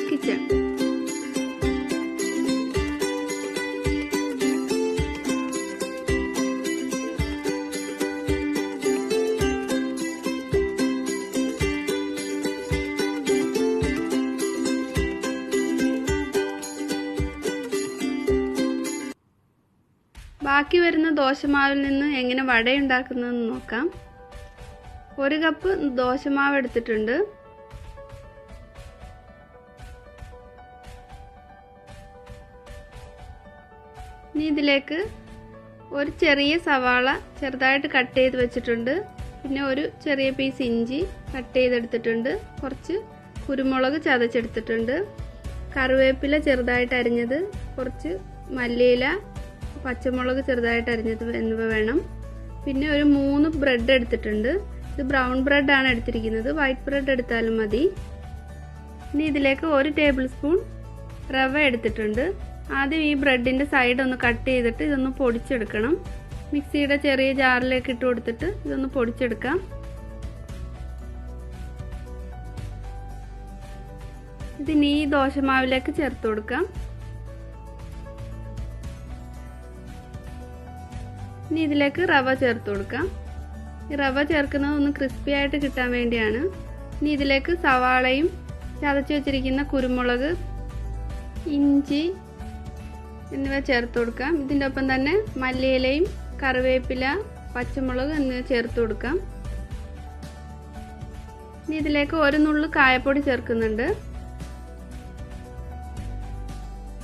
Kitchen. ബാക്കി വരുന്ന ദോശമാവിൽ നിന്ന് എങ്ങനെ വട ഉണ്ടാക്കുന്നതെന്ന് നോക്കാം. 1 കപ്പ് ദോശമാവ് എടുത്തിട്ടുണ്ട്. ഇനി ഇതിലേക്ക് ഒരു ചെറിയ സവാള ചെറുതായിട്ട് കട്ട് ചെയ്ത് വെച്ചിട്ടുണ്ട്. പിന്നെ ഒരു ചെറിയ പീസ് ഇഞ്ചി കട്ട് ചെയ്തെടുത്തിട്ടുണ്ട്. കുറച്ച് കുരുമുളക് ചതച്ചെടുത്തിട്ടുണ്ട്. കറിവേപ്പില ചെറുതായിട്ട് അരിഞ്ഞത്, കുറച്ച് മല്ലിയില, പച്ചമുളക് ചെറുതായിട്ട് അരിഞ്ഞത് എന്നിവ വേണം. പിന്നെ ഒരു 3 ബ്രെഡ് എടുത്തിട്ടുണ്ട്. ഇത് ബ്രൗൺ ബ്രെഡാണ് എടുത്തിരിക്കുന്നത്. വൈറ്റ് ബ്രെഡ് എടുത്താലും മതി. ഇനി ഇതിലേക്ക് 1 ടേബിൾ സ്പൂൺ റവ എടുത്തിട്ടുണ്ട്. ആദ്യം ഈ ബ്രെഡിൻ്റെ സൈഡ് ഒന്ന് കട്ട് ചെയ്തിട്ട് ഇതൊന്ന് പൊടിച്ചെടുക്കണം. മിക്സിയുടെ ചെറിയ ജാറിലേക്ക് ഇട്ട് കൊടുത്തിട്ട് ഇതൊന്ന് പൊടിച്ചെടുക്കാം. ഇതിനി ഈ ദോശമാവിലേക്ക് ചേർത്ത് കൊടുക്കാം. ഇനി ഇതിലേക്ക് റവ ചേർത്ത് കൊടുക്കാം. ഈ റവ ചേർക്കുന്നത് ഒന്ന് ക്രിസ്പി ആയിട്ട് കിട്ടാൻ വേണ്ടിയാണ്. ഇനി ഇതിലേക്ക് സവാളയും ചതച്ച് വെച്ചിരിക്കുന്ന കുരുമുളക്, ഇഞ്ചി എന്നിവ ചേർത്ത് കൊടുക്കാം. ഇതിൻ്റെ ഒപ്പം തന്നെ മല്ലിയിലയും കറിവേപ്പില, പച്ചമുളക് എന്നിവ ചേർത്ത് കൊടുക്കാം. ഇനി ഇതിലേക്ക് 1 നുള്ളു കായപ്പൊടി ചേർക്കുന്നുണ്ട്.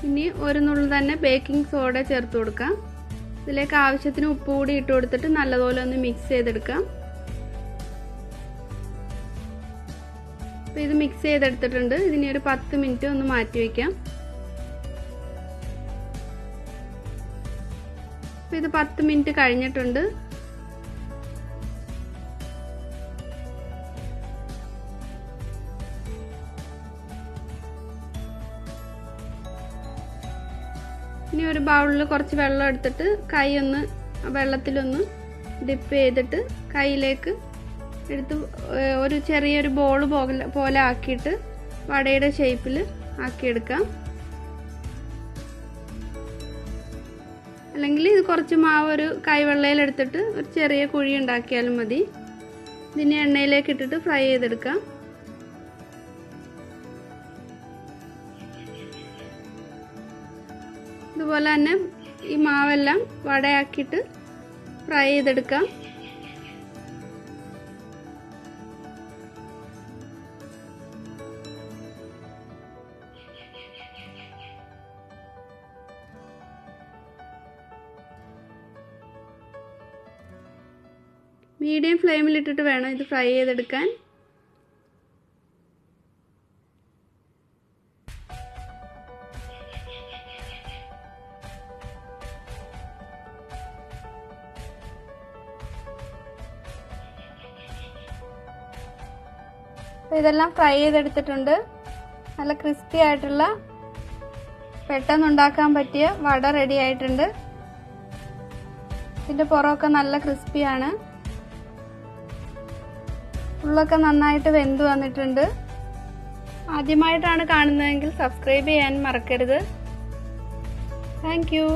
ഇനി 1 നുള്ളു തന്നെ ബേക്കിംഗ് സോഡ ചേർത്ത് കൊടുക്കാം. ഇതിലേക്ക് ആവശ്യത്തിന് ഉപ്പ് കൂടി ഇട്ട് കൊടുത്തിട്ട് നല്ലപോലെ ഒന്ന് മിക്സ് ചെയ്തെടുക്കാം. അപ്പോൾ ഇത് മിക്സ് ചെയ്തെടുത്തിട്ടുണ്ട്. ഇതിനെ ഒരു 10 മിനിറ്റ് ഒന്ന് മാറ്റി വയ്ക്കാം. അപ്പോൾ ഇത് 10 മിനിറ്റ് കഴിഞ്ഞിട്ടുണ്ട്. ഇനി ഒരു ബൗളിൽ കുറച്ച് വെള്ളം എടുത്തിട്ട് കൈ ഒന്ന് വെള്ളത്തിലൊന്ന് ഡിപ്പ് ചെയ്തിട്ട് കൈയിലേക്ക് എടുത്ത് ഒരു ചെറിയൊരു ബോൾ പോലെ ആക്കിയിട്ട് വടയുടെ ഷേപ്പിൽ ആക്കിയെടുക്കാം. അല്ലെങ്കിൽ ഇത് കുറച്ച് മാവ് ഒരു കൈവെള്ളയിലെടുത്തിട്ട് ഒരു ചെറിയ കുഴി ഉണ്ടാക്കിയാലും മതി. ഇതിനെ എണ്ണയിലേക്ക് ഇട്ടിട്ട് ഫ്രൈ ചെയ്തെടുക്കാം. ഇതുപോലെ തന്നെ ഈ മാവെല്ലാം വടയാക്കിയിട്ട് ഫ്രൈ ചെയ്തെടുക്കാം. മീഡിയം ഫ്ലെയിമിലിട്ടിട്ട് വേണം ഇത് ഫ്രൈ ചെയ്തെടുക്കാൻ. ഇതെല്ലാം ഫ്രൈ ചെയ്തെടുത്തിട്ടുണ്ട്. നല്ല ക്രിസ്പി ആയിട്ടുള്ള പെട്ടെന്ന് ഉണ്ടാക്കാൻ പറ്റിയ വട റെഡി ആയിട്ടുണ്ട്. ഇതിൻ്റെ പുറമൊക്കെ നല്ല ക്രിസ്പിയാണ്. ഉള്ളൊക്കെ നന്നായിട്ട് വെന്ത് വന്നിട്ടുണ്ട്. ആദ്യമായിട്ടാണ് കാണുന്നതെങ്കിൽ സബ്സ്ക്രൈബ് ചെയ്യാൻ മറക്കരുത്. Thank you.